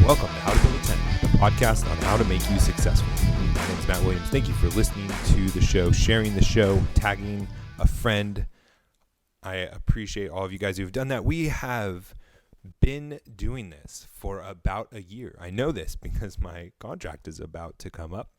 Welcome to How to Build a Tent, the podcast on how to make you successful. My name is Matt Williams. Thank you for listening to the show, sharing the show, tagging a friend. I appreciate all of you guys who've done that. We have been doing this for about a year. I know this because my contract is about to come up.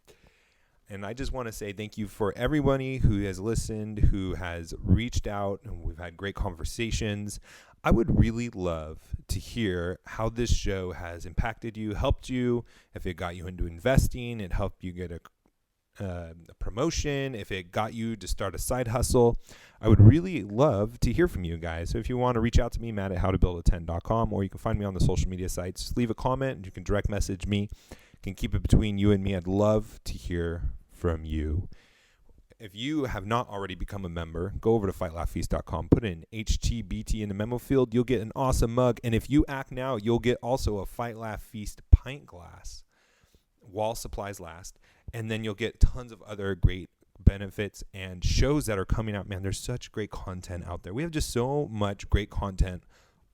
And I just want to say thank you for everybody who has listened, who has reached out, and we've had great conversations. I would really love to hear how this show has impacted you, helped you, if it got you into investing, it helped you get a promotion, if it got you to start a side hustle. I would really love to hear from you guys. So if you want to reach out to me, Matt at howtobuildatent.com, or you can find me on the social media sites. Just leave a comment and you can direct message me. Can keep it between you and me. I'd love to hear from you. If you have not already become a member, go over to fightlaughfeast.com, put in HtBT in the memo field. You'll get an awesome mug. And if you act now, you'll get also a Fight Laugh Feast pint glass while supplies last. And then you'll get tons of other great benefits and shows that are coming out. Man, there's such great content out there. We have just so much great content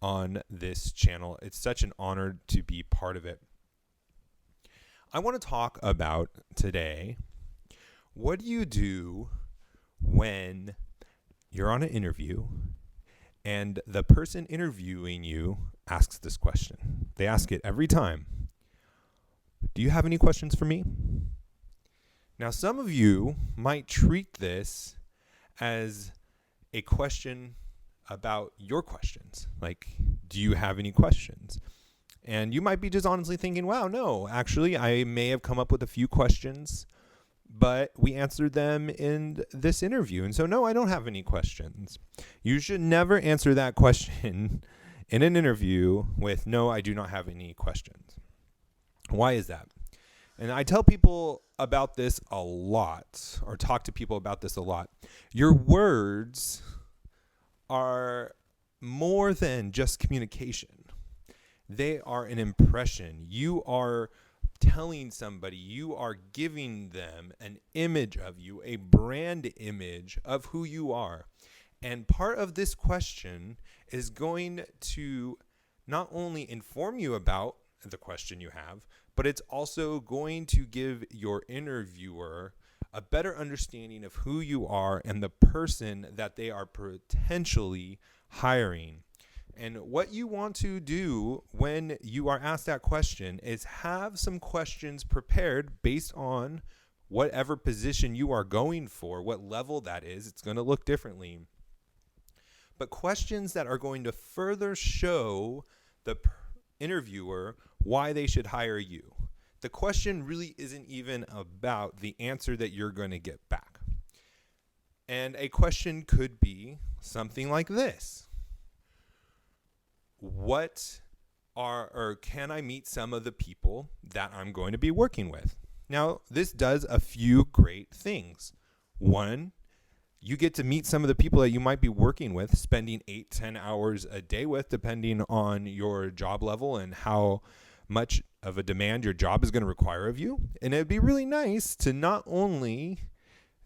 on this channel. It's such an honor to be part of it. I want to talk about today, what do you do when you're on an interview and the person interviewing you asks this question? They ask it every time. Do you have any questions for me? Now, some of you might treat this as a question about your questions. Like, do you have any questions? And you might be just honestly thinking, wow, no, actually, I may have come up with a few questions, but we answered them in this interview. And so, no, I don't have any questions. You should never answer that question in an interview with, no, I do not have any questions. Why is that? And I tell people about this a lot, or talk to people about this a lot. Your words are more than just communication. They are an impression. You are telling somebody, you are giving them an image of you, a brand image of who you are. And part of this question is going to not only inform you about the question you have, but it's also going to give your interviewer a better understanding of who you are and the person that they are potentially hiring. And what you want to do when you are asked that question is have some questions prepared based on whatever position you are going for, what level that is. It's going to look differently. But questions that are going to further show the interviewer why they should hire you. The question really isn't even about the answer that you're going to get back. And a question could be something like this. Can I meet some of the people that I'm going to be working with? Now, this does a few great things. One, you get to meet some of the people that you might be working with, spending 8-10 hours a day with, depending on your job level and how much of a demand your job is going to require of you. And it'd be really nice to not only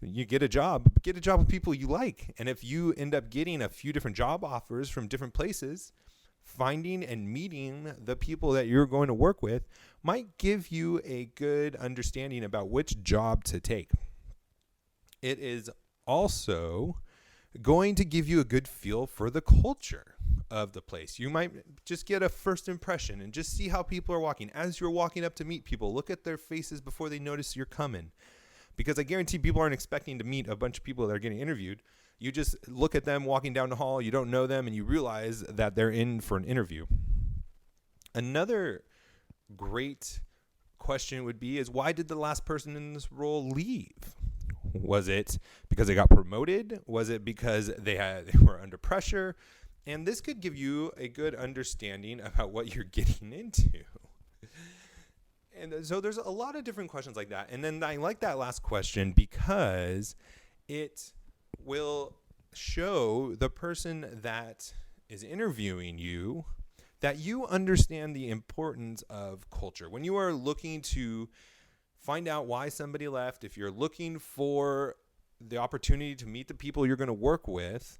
you get a job with people you like. And if you end up getting a few different job offers from different places, finding and meeting the people that you're going to work with might give you a good understanding about which job to take. It is also going to give you a good feel for the culture of the place. You might just get a first impression and just see how people are walking. As you're walking up to meet people, look at their faces before they notice you're coming. Because I guarantee people aren't expecting to meet a bunch of people that are getting interviewed. You just look at them walking down the hall, you don't know them, and you realize that they're in for an interview. Another great question would be why did the last person in this role leave? Was it because they got promoted? Was it because they were under pressure? And this could give you a good understanding about what you're getting into. And so there's a lot of different questions like that. And then I like that last question because it will show the person that is interviewing you that you understand the importance of culture. When you are looking to find out why somebody left, if you're looking for the opportunity to meet the people you're going to work with,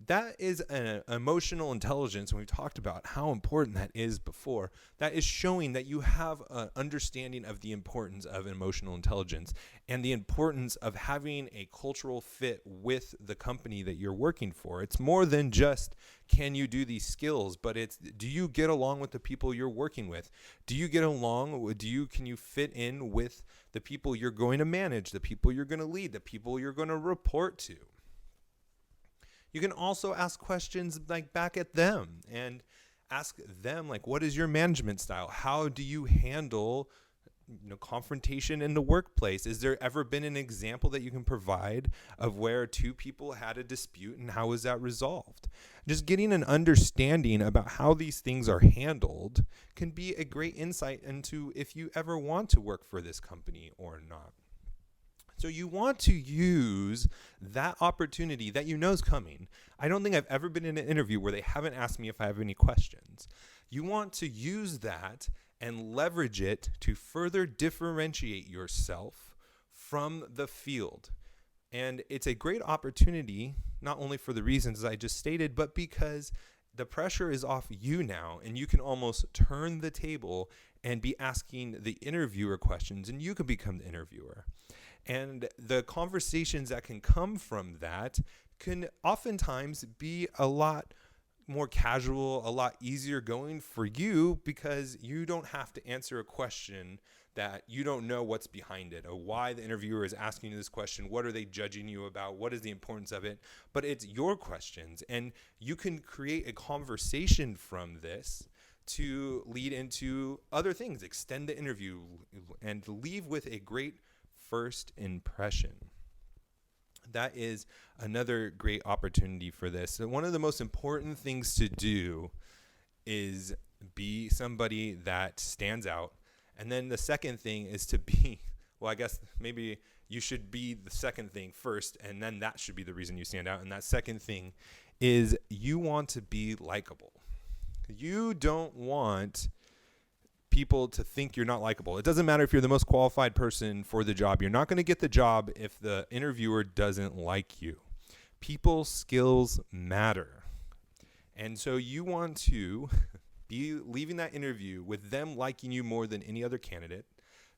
That is an emotional intelligence, and we've talked about how important that is before. That is showing that you have an understanding of the importance of emotional intelligence and the importance of having a cultural fit with the company that you're working for. It's more than just, can you do these skills, but it's, do you get along with the people you're working with? Do you get along? Can you fit in with the people you're going to manage, the people you're going to lead, the people you're going to report to? You can also ask questions like back at them and ask them, like, what is your management style? How do you handle confrontation in the workplace? Is there ever been an example that you can provide of where two people had a dispute and how was that resolved? Just getting an understanding about how these things are handled can be a great insight into if you ever want to work for this company or not. So you want to use that opportunity that you know is coming. I don't think I've ever been in an interview where they haven't asked me if I have any questions. You want to use that and leverage it to further differentiate yourself from the field. And it's a great opportunity, not only for the reasons I just stated, but because the pressure is off you now, and you can almost turn the table and be asking the interviewer questions, and you can become the interviewer. And the conversations that can come from that can oftentimes be a lot more casual, a lot easier going for you, because you don't have to answer a question that you don't know what's behind it, or why the interviewer is asking you this question. What are they judging you about? What is the importance of it? But it's your questions, and you can create a conversation from this to lead into other things, extend the interview, and leave with a great first impression. That is another great opportunity for this. So one of the most important things to do is be somebody that stands out. And then the second thing is to be, well, I guess maybe you should be the second thing first, and then that should be the reason you stand out. And that second thing is you want to be likable. You don't want people to think you're not likable. It doesn't matter if you're the most qualified person for the job. You're not going to get the job if the interviewer doesn't like you. People skills matter. And so you want to be leaving that interview with them liking you more than any other candidate.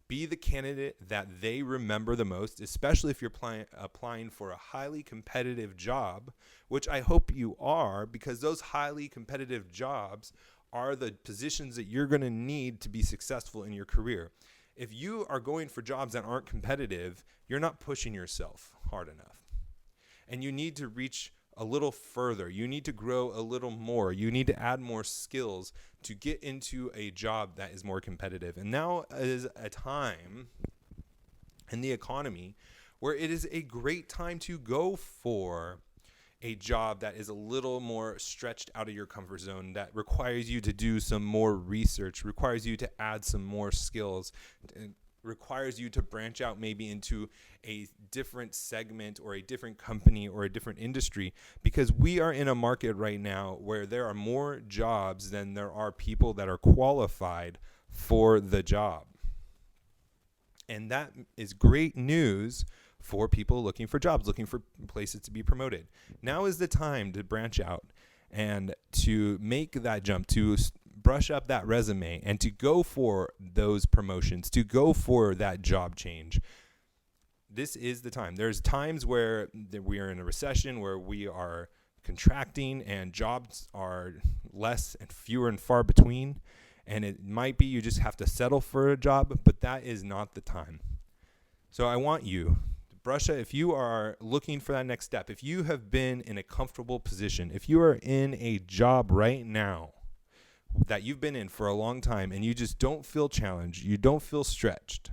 Be the candidate that they remember the most, especially if you're applying for a highly competitive job, which I hope you are, because those highly competitive jobs are the positions that you're going to need to be successful in your career. If you are going for jobs that aren't competitive, you're not pushing yourself hard enough. And you need to reach a little further. You need to grow a little more. You need to add more skills to get into a job that is more competitive. And now is a time in the economy where it is a great time to go for a job that is a little more stretched out of your comfort zone, that requires you to do some more research, requires you to add some more skills, requires you to branch out maybe into a different segment or a different company or a different industry, because we are in a market right now where there are more jobs than there are people that are qualified for the job. And that is great news for people looking for jobs, looking for places to be promoted. Now is the time to branch out and to make that jump, to brush up that resume, and to go for those promotions, to go for that job change. This is the time. There's times where we are in a recession, where we are contracting and jobs are less and fewer and far between. And it might be you just have to settle for a job, but that is not the time. So I want you, Brusha, if you are looking for that next step, if you have been in a comfortable position, if you are in a job right now that you've been in for a long time and you just don't feel challenged, you don't feel stretched,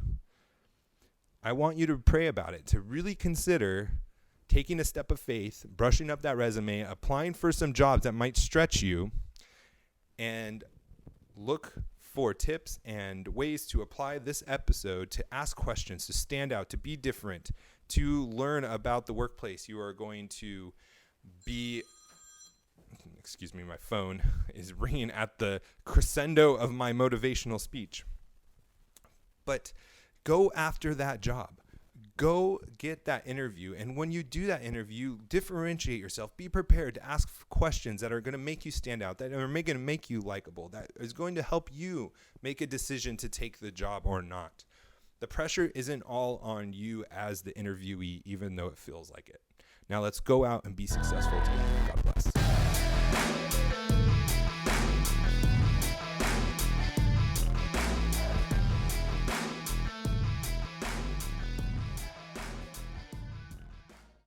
I want you to pray about it, to really consider taking a step of faith, brushing up that resume, applying for some jobs that might stretch you, and look for tips and ways to apply this episode to ask questions, to stand out, to be different, to learn about the workplace you are going to be. Excuse me, my phone is ringing at the crescendo of my motivational speech. But go after that job. Go get that interview. And when you do that interview, differentiate yourself. Be prepared to ask questions that are going to make you stand out, that are going to make you likable, that is going to help you make a decision to take the job or not. The pressure isn't all on you as the interviewee, even though it feels like it. Now let's go out and be successful together. God